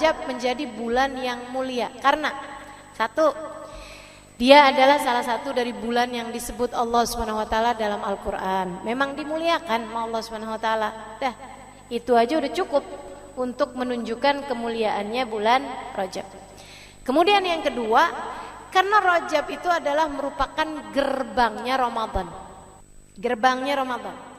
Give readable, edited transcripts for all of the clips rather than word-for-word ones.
Rajab menjadi bulan yang mulia karena satu, dia adalah salah satu dari bulan yang disebut Allah Subhanahu wa taala dalam Al-Qur'an. Memang dimuliakan sama Allah Subhanahu wa taala. Dah, itu aja udah cukup untuk menunjukkan kemuliaannya bulan Rajab. Kemudian yang kedua, karena Rajab itu adalah merupakan gerbangnya Ramadan. Gerbangnya Ramadan.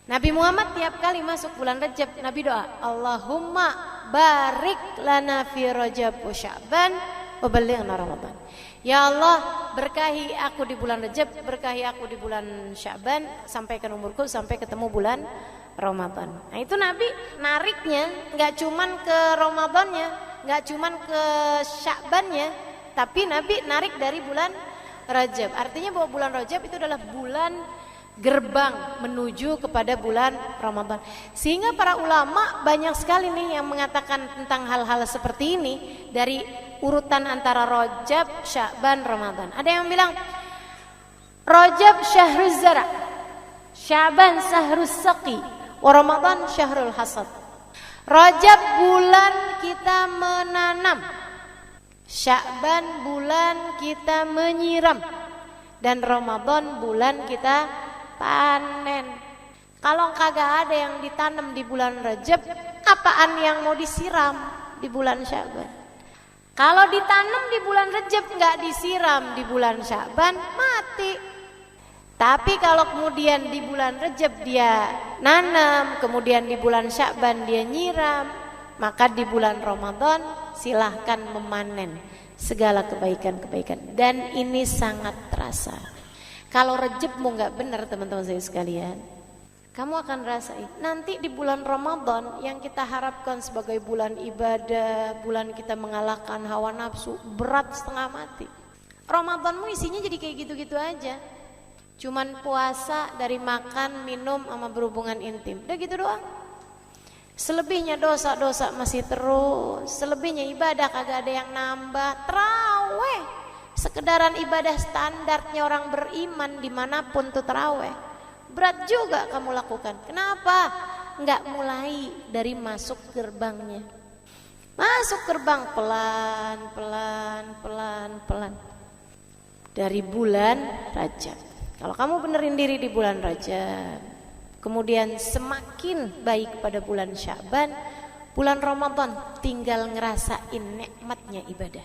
Nabi Muhammad tiap kali masuk bulan Rajab, Nabi doa, Allahumma barik lana fi Rajab wa Sya'ban wa ballighna Ramadan. Ya Allah, berkahi aku di bulan Rajab, berkahi aku di bulan Sya'ban, sampaikan umurku sampai ketemu bulan Ramadan. Nah itu Nabi nariknya nggak cuman ke Ramadannya, nggak cuman ke Sya'bannya, tapi Nabi narik dari bulan Rajab. Artinya bahwa bulan Rajab itu adalah bulan gerbang menuju kepada bulan Ramadan. Sehingga para ulama banyak sekali nih yang mengatakan tentang hal-hal seperti ini dari urutan antara Rajab, Sya'ban, Ramadan. Ada yang bilang Rajab syahruz zara, Sya'ban syahrus saqi, wa Ramadan syahrul hasad. Rajab bulan kita menanam, Sya'ban bulan kita menyiram, dan Ramadan bulan kita panen. Kalau kagak ada yang ditanam di bulan Rajab, apaan yang mau disiram di bulan Sya'ban? Kalau ditanam di bulan Rajab nggak disiram di bulan Sya'ban, mati. Tapi kalau kemudian di bulan Rajab dia nanam, kemudian di bulan Sya'ban dia nyiram, maka di bulan Ramadan silahkan memanen segala kebaikan-kebaikan. Dan ini sangat terasa. Kalau Rajabmu nggak benar teman-teman saya sekalian, kamu akan rasain nanti di bulan Ramadan yang kita harapkan sebagai bulan ibadah, bulan kita mengalahkan hawa nafsu, berat setengah mati. Ramadanmu isinya jadi kayak gitu-gitu aja. Cuman puasa dari makan, minum, sama berhubungan intim. Udah gitu doang. Selebihnya dosa-dosa masih terus. Selebihnya ibadah kagak ada yang nambah. Taraweh, sekedaran ibadah standarnya orang beriman dimanapun tuh taraweh. Berat juga kamu lakukan. Kenapa? Nggak mulai dari masuk gerbangnya. Masuk gerbang pelan. Dari bulan Rajab. Kalau kamu benerin diri di bulan Rajab, kemudian semakin baik pada bulan Sya'ban, bulan Ramadan tinggal ngerasain nikmatnya ibadah.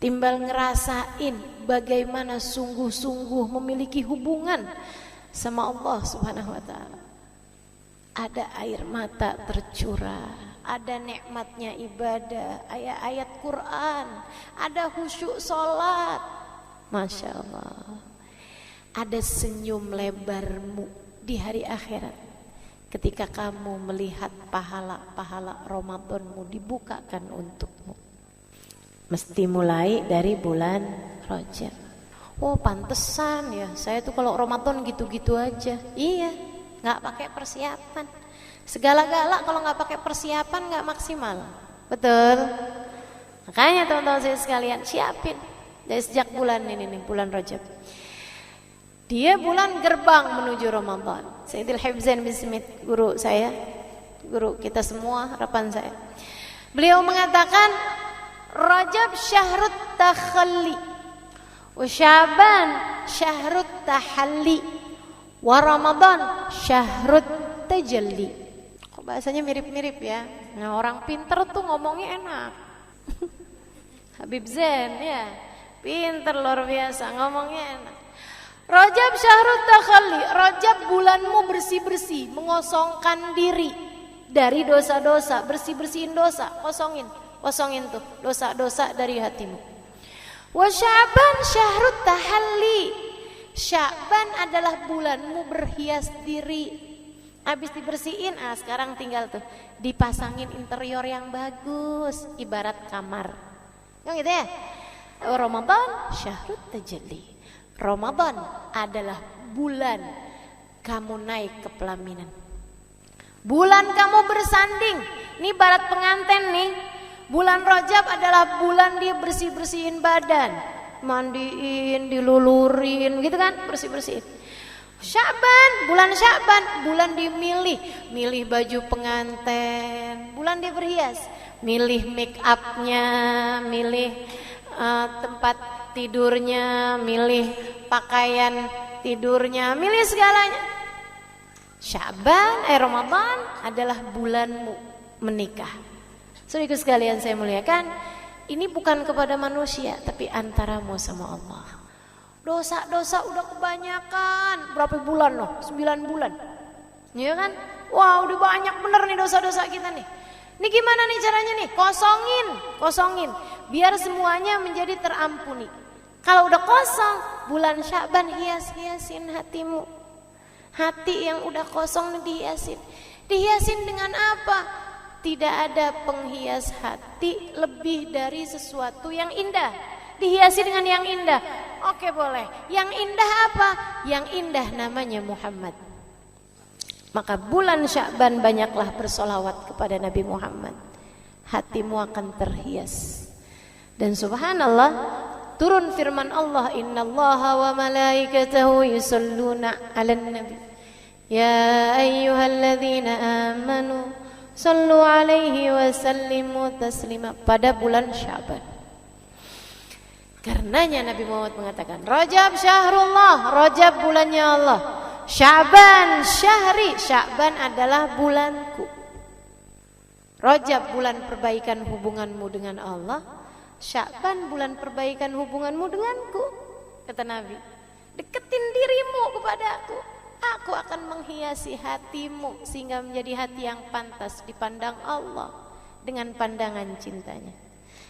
Tinggal ngerasain bagaimana sungguh-sungguh memiliki hubungan sama Allah Subhanahu wa taala. Ada air mata tercurah, ada nikmatnya ibadah, ayat-ayat Quran, ada khusyuk salat. Masya Allah. Ada senyum lebarmu di hari akhirat ketika kamu melihat pahala-pahala Ramadanmu dibukakan untukmu. Mesti mulai dari bulan Rajab. Oh pantesan ya, saya tuh kalau Ramadan gitu-gitu aja. Iya, gak pakai persiapan. Segala-gala kalau gak pakai persiapan gak maksimal. Betul. Makanya teman-teman saya sekalian, siapin dari sejak bulan ini nih, bulan Rajab. Dia bulan gerbang menuju Ramadan. Sayyidil Hibzain bin Smith, guru saya, guru kita semua, harapan saya. Beliau mengatakan Rajab syahrut takhalli, wa Sya'ban syahrut tahalli, wa Ramadan syahrut tajalli. Kok bahasanya mirip-mirip ya? Nah, orang pinter tuh ngomongnya enak. Habib Zain ya, pinter luar biasa ngomongnya enak. Rajab syahrut takhalli, Rajab bulanmu bersih-bersih, mengosongkan diri dari dosa-dosa, bersih-bersihin dosa, kosongin tuh dosa-dosa dari hatimu. Wa Sya'ban syahrut tahalli, Sya'ban adalah bulanmu berhias diri. Habis dibersihin, sekarang tinggal tuh dipasangin interior yang bagus, ibarat kamar. Yang gitu ya. Ramadan syahrut tajalli. Ramadan adalah bulan kamu naik ke pelaminan. Bulan kamu bersanding. Ini barat pengantin nih. Bulan Rajab adalah bulan dia bersih-bersihin badan, mandiin, dilulurin gitu kan, bersih-bersihin. Sya'ban, bulan Sya'ban, bulan dimilih, milih baju pengantin, bulan dia berhias. milih make upnya, milih tempat tidurnya, milih pakaian tidurnya, milih segalanya. Sya'ban, Ramadan adalah bulanmu menikah. Saudaraku sekalian saya muliakan, ini bukan kepada manusia tapi antaramu sama Allah. Dosa-dosa udah kebanyakan. Berapa bulan loh? 9 bulan. Iya kan? Wah, udah banyak bener nih dosa-dosa kita nih. Ini gimana nih caranya nih? Kosongin. Biar semuanya menjadi terampuni. Kalau udah kosong, bulan Sya'ban hiasin hatimu. Hati yang udah kosong dihiasin. Dihiasin dengan apa? Tidak ada penghias hati lebih dari sesuatu yang indah. Dihiasi dengan yang indah. Oke, boleh. Yang indah apa? Yang indah namanya Muhammad. Maka bulan Sya'ban banyaklah bersolawat kepada Nabi Muhammad. Hatimu akan terhias. Dan subhanallah, turun firman Allah, innallaha wa malaikatahu yusalluna 'alan nabi. Ya ayyuhalladzina amanu sallu 'alaihi wa sallimu taslima. Pada bulan Sya'ban. Karenanya Nabi Muhammad mengatakan, Rajab syahrullah, Rajab bulannya Allah. Sya'ban syahri, Sya'ban adalah bulanku. Rajab bulan perbaikan hubunganmu dengan Allah, Sya'ban bulan perbaikan hubunganmu denganku. Kata Nabi, deketin dirimu kepadaku, aku akan menghiasi hatimu sehingga menjadi hati yang pantas dipandang Allah dengan pandangan cintanya.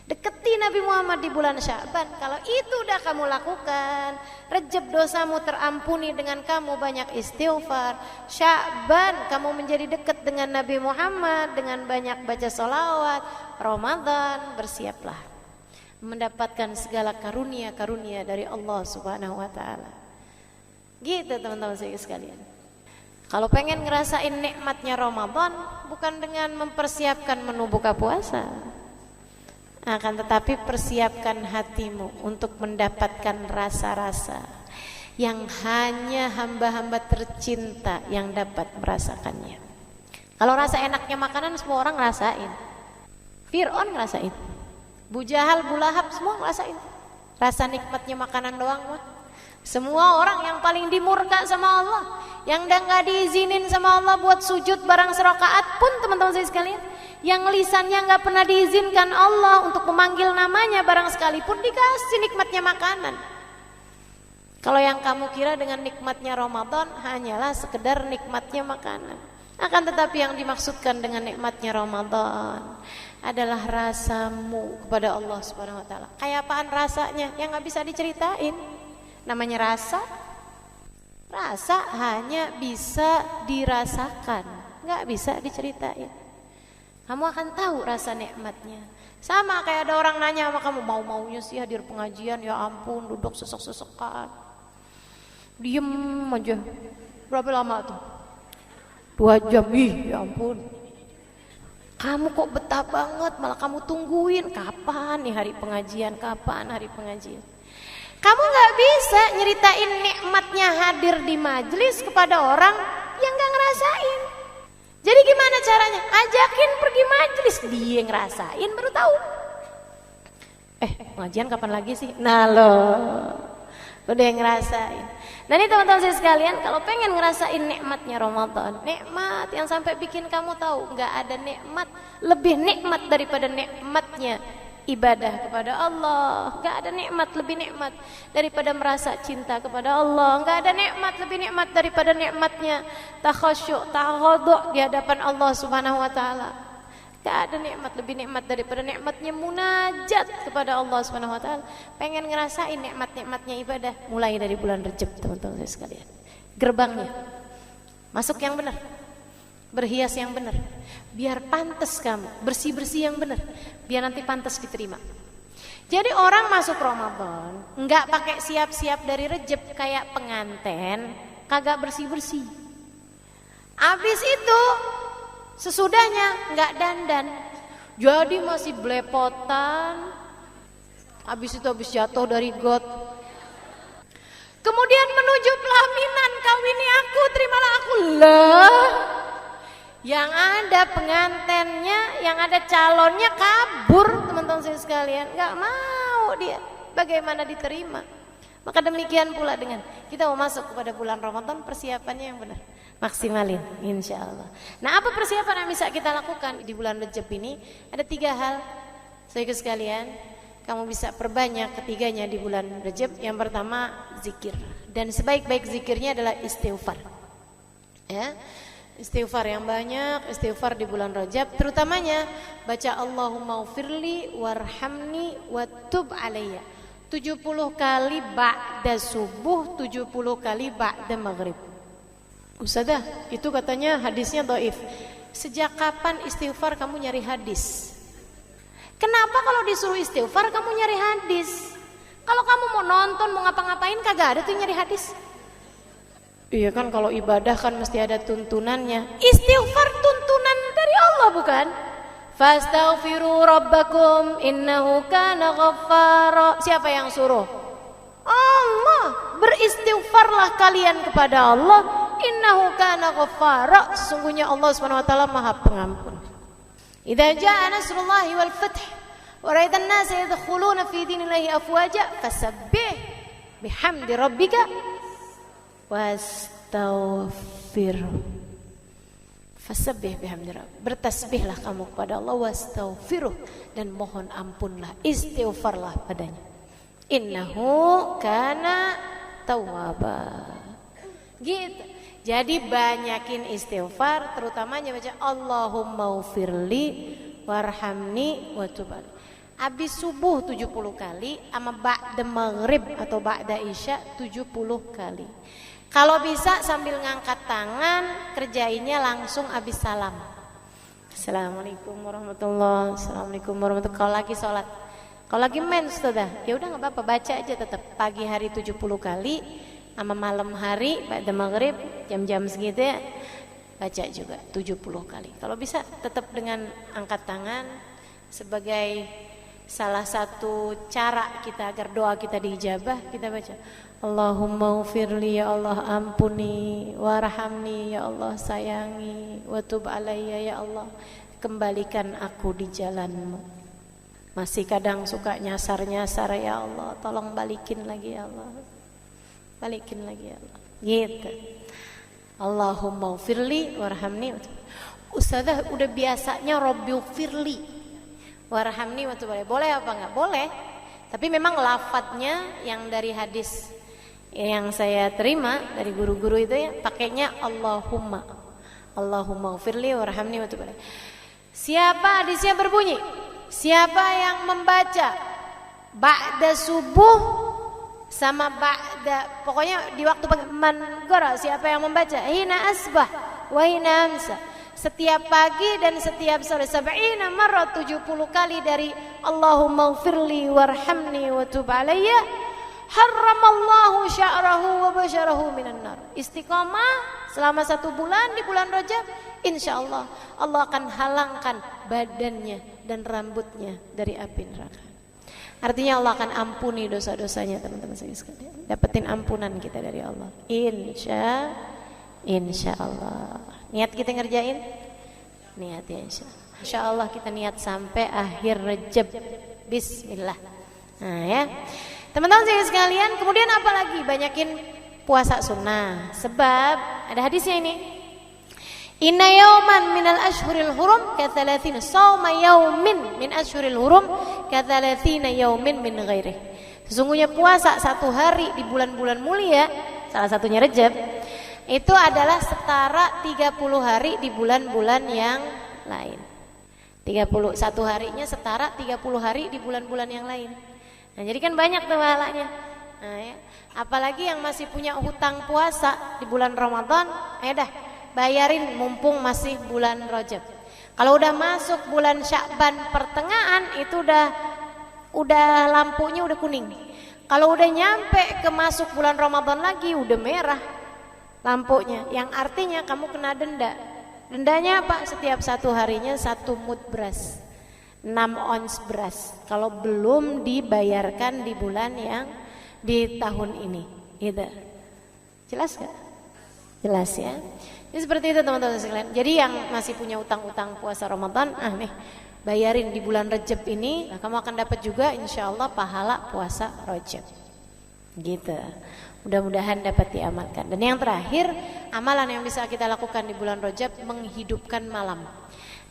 Deketi Nabi Muhammad di bulan Sya'ban. Kalau itu udah kamu lakukan, Rejab dosamu terampuni dengan kamu banyak istighfar. Sya'ban kamu menjadi dekat dengan Nabi Muhammad dengan banyak baca sholawat. Ramadan bersiaplah mendapatkan segala karunia-karunia dari Allah Subhanahu wa ta'ala. Gitu teman-teman saya sekalian. Kalau pengen ngerasain nikmatnya Ramadan, bukan dengan mempersiapkan menu buka puasa, akan tetapi persiapkan hatimu untuk mendapatkan rasa-rasa yang hanya hamba-hamba tercinta yang dapat merasakannya. Kalau rasa enaknya makanan semua orang ngerasain. Fir'aun ngerasain, Bu Jahal, Bu Lahab semua ngerasain. Rasa nikmatnya makanan doang mah. Semua orang yang paling dimurka sama Allah, yang udah gak diizinin sama Allah buat sujud barang serakaat pun teman-teman saya sekalian, yang lisannya gak pernah diizinkan Allah untuk memanggil namanya barang sekalipun, dikasih nikmatnya makanan. Kalau yang kamu kira dengan nikmatnya Ramadan hanyalah sekedar nikmatnya makanan, akan tetapi yang dimaksudkan dengan nikmatnya Ramadan adalah rasamu kepada Allah Subhanahu wa ta'ala. Kayak apaan rasanya yang gak bisa diceritain. Namanya rasa. Rasa hanya bisa dirasakan, gak bisa diceritain. Kamu akan tahu rasa nikmatnya. Sama kayak ada orang nanya sama kamu, mau-maunya sih hadir pengajian, ya ampun duduk sesek-sesekan, diem aja. Berapa lama tuh? 2 jam, ya ampun. Kamu kok betah banget, malah kamu tungguin kapan nih hari pengajian, kapan hari pengajian. Kamu gak bisa nyeritain nikmatnya hadir di majelis kepada orang yang gak ngerasain. Jadi gimana caranya? Ajakin pergi majelis, dia ngerasain baru tahu. Pengajian kapan lagi sih? Nah loh, udah ngerasain. Nah ini teman-teman saya sekalian, kalau pengen ngerasain nikmatnya Ramadan, nikmat yang sampai bikin kamu tahu gak ada nikmat lebih nikmat daripada nikmatnya ibadah kepada Allah. Gak ada nikmat lebih nikmat daripada merasa cinta kepada Allah. Gak ada nikmat lebih nikmat daripada nikmatnya takhasyuk, takhadu' di hadapan Allah Subhanahu wa ta'ala. Gak ada nikmat lebih nikmat daripada nikmatnya munajat kepada Allah Subhanahu wa ta'ala. Pengen ngerasain nikmat-nikmatnya ibadah, mulai dari bulan Rejab teman-teman sekalian. Gerbangnya masuk yang benar, berhias yang benar, biar pantas kamu, bersih-bersih yang benar, biar nanti pantas diterima. Jadi orang masuk Ramadan nggak pakai siap-siap dari Rejab kayak penganten, kagak bersih-bersih. Abis itu sesudahnya nggak dandan, jadi masih belepotan. Abis itu habis jatuh dari got, kemudian menuju pelaminan, kawini aku, terimalah aku. Lah, Yang ada pengantennya, yang ada calonnya kabur, teman-teman sekalian. Nggak mau dia, bagaimana diterima? Maka demikian pula dengan kita mau masuk kepada bulan Ramadan, persiapannya yang benar, maksimalin insya Allah. Nah, apa persiapan yang bisa kita lakukan di bulan Rajab ini? Ada 3 hal, saudara sekalian. Kamu bisa perbanyak ketiganya di bulan Rajab. Yang pertama, zikir, dan sebaik-baik zikirnya adalah istighfar. Ya. Istighfar yang banyak, istighfar di bulan Rajab, terutamanya baca Allahumma ufirli warhamni watub alayya 70 kali ba'da subuh, 70 kali ba'da maghrib. Ustazah, itu katanya hadisnya dhaif. Sejak kapan istighfar kamu nyari hadis? Kenapa kalau disuruh istighfar kamu nyari hadis? Kalau kamu mau nonton, mau ngapa-ngapain, kagak ada tuh nyari hadis. Iya kan, kalau ibadah kan mesti ada tuntunannya. Istighfar tuntunan dari Allah bukan? Fastaghfiru rabbakum innahu kana ghaffara. Siapa yang suruh? Allah. Beristighfarlah kalian kepada Allah, innahu kana ghaffara. Sesungguhnya Allah Subhanahu wa taala Maha Pengampun. Idza jaa nasrullahi wal fath wa ra'aitan nasa yadkhuluna fi dinillahi afwaja fasabbih bihamdi rabbika wastaghfir. Fasabbih bihamdi rabbik. Bertasbihlah kamu kepada Allah, wastaghfiruh, dan mohon ampunlah, istighfarlah padanya. Innahu kana tawwaba. Gitu. Jadi banyakin istighfar, terutamanya baca Allahumma ufirli warhamni watub alayya. Habis subuh 70 kali, sama ba'da maghrib atau ba'da isya 70 kali. Kalau bisa sambil ngangkat tangan, kerjainnya langsung habis salam. Assalamualaikum warahmatullahi wabarakatuh. Assalamualaikum warahmatullahi wabarakatuh. Kalau lagi sholat, kalau lagi mens sudah, ya udah nggak apa-apa, baca aja tetap. Pagi hari 70 kali, sama malam hari ba'da maghrib jam-jam segitu ya, baca juga 70 kali. Kalau bisa tetap dengan angkat tangan sebagai salah satu cara kita agar doa kita diijabah. Kita baca Allahumma ufirli, ya Allah ampuni, warhamni, ya Allah sayangi, watub alayya, ya Allah kembalikan aku di jalanmu. Masih kadang suka nyasar-nyasar, ya Allah tolong balikin lagi, ya Allah balikin lagi, ya Allah. Gitu. Allahumma ufirli warhamni. Ustazah udah biasanya Rabbi ufirli warhamni watub alayya, boleh apa enggak? Boleh. Tapi memang lafadznya yang dari hadis yang saya terima dari guru-guru itu ya, pakainya Allahumma. Allahumma ufirli warhamni watub alayya. Siapa, hadisnya berbunyi, siapa yang membaca ba'da subuh sama ba'da, pokoknya di waktu man gora, siapa yang membaca hina asbah wa hina amsa, setiap pagi dan setiap sore, 70 marrah, 70 kali dari Allahumma ufirli warhamni watub alayya, haramallahu sya'rahu wa basyarahu minan nar. Istiqomah selama 1 bulan di bulan Rajab, insyaallah Allah akan halangkan badannya dan rambutnya dari api neraka. Artinya Allah akan ampuni dosa-dosanya, teman-teman saya sekalian. Dapetin ampunan kita dari Allah. Insyaallah. Niat kita ngerjain? Niat ya insyaallah kita niat sampai akhir Rajab. Bismillah. Nah ya. Teman-teman saya sekalian, kemudian apa lagi? Banyakin puasa sunnah. Sebab ada hadisnya ini. Inna yawman minal ashhuril hurum kathalathina sawma yawmin min ashhuril hurum kathalathina yawmin min ghairih. Sesungguhnya puasa 1 hari di bulan-bulan mulia, salah satunya Rajab, itu adalah setara 30 hari di bulan-bulan yang lain. 31 harinya setara 30 hari di bulan-bulan yang lain. Nah, jadi kan banyak tuh pahalanya. Nah, ya. Apalagi yang masih punya hutang puasa di bulan Ramadan, ya dah bayarin mumpung masih bulan Rajab. Kalau udah masuk bulan Sya'ban pertengahan itu udah lampunya udah kuning. Kalau udah nyampe ke masuk bulan Ramadan lagi udah merah lampunya, yang artinya kamu kena denda. Dendanya apa? Setiap 1 harinya 1 mud beras, 6 ons beras, kalau belum dibayarkan di bulan yang di tahun ini. Gitu. Jelas gak? Jelas ya. Jadi seperti itu teman-teman sekalian. Jadi yang masih punya utang-utang puasa Ramadan, nih bayarin di bulan Rajab ini, nah, kamu akan dapat juga insya Allah pahala puasa Rajab. Gitu. Mudah-mudahan dapat diamalkan. Dan yang terakhir, amalan yang bisa kita lakukan di bulan Rajab, menghidupkan malam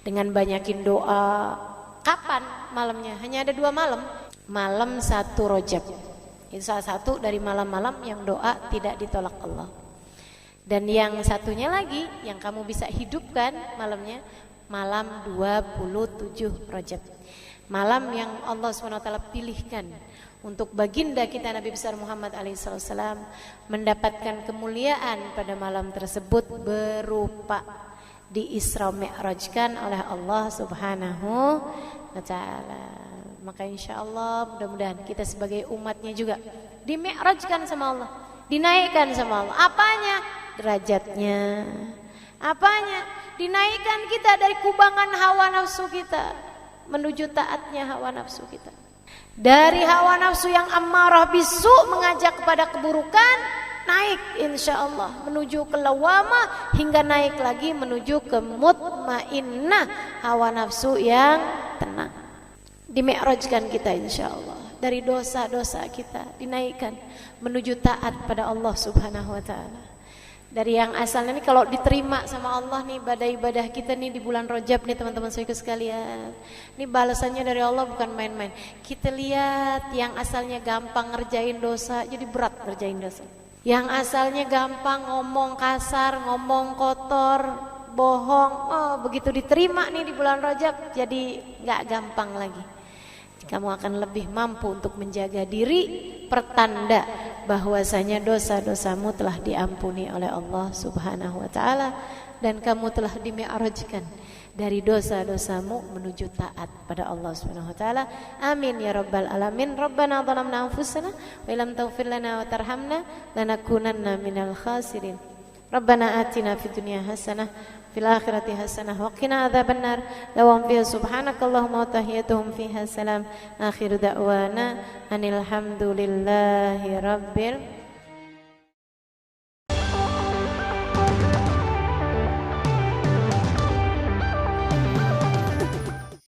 dengan banyakin doa. Kapan malamnya? Hanya ada 2 malam. Malam 1 Rajab. Itu salah satu dari malam-malam yang doa tidak ditolak Allah. Dan yang satunya lagi yang kamu bisa hidupkan malamnya, malam 27 Rajab. Malam yang Allah SWT pilihkan untuk baginda kita Nabi besar Muhammad alaihissalam mendapatkan kemuliaan pada malam tersebut berupa di Isra Mi'rajkan oleh Allah Subhanahu wa taala. Maka insya Allah mudah-mudahan kita sebagai umatnya juga di Mi'rajkan sama Allah, dinaikkan sama Allah. Apanya? Derajatnya. Apanya? Dinaikkan kita dari kubangan hawa nafsu kita menuju taatnya hawa nafsu kita. Dari hawa nafsu yang ammarah bisu mengajak kepada keburukan, naik insya Allah menuju ke lawamah, hingga naik lagi menuju ke mutmainnah, hawa nafsu yang tenang. Dimi'rajkan kita insya Allah. Dari dosa-dosa kita dinaikkan menuju taat pada Allah Subhanahu wa ta'ala. Dari yang asalnya nih kalau diterima sama Allah nih ibadah-ibadah kita nih di bulan Rajab nih teman-teman saudaraku sekalian. Ini balasannya dari Allah bukan main-main. Kita lihat yang asalnya gampang ngerjain dosa jadi berat ngerjain dosa. Yang asalnya gampang ngomong kasar, ngomong kotor, bohong, begitu diterima nih di bulan Rajab jadi nggak gampang lagi. Kamu akan lebih mampu untuk menjaga diri, pertanda bahwasanya dosa-dosamu telah diampuni oleh Allah Subhanahu wa taala dan kamu telah dimi'rajkan dari dosa-dosamu menuju taat pada Allah Subhanahu wa taala. Amin ya rabbal alamin. Rabbana dhalamna anfusana wa illam taghfir lana wa tarhamna lanakunanna minal khasirin. Rabbana atina fid dunya hasanah fil akhirati hasanah wa qina adzabannar. Lahum fiha subhanakallahumma wa tahiyyatuhum fiha salam. Akhiru da'wana anil hamdulillahi rabbil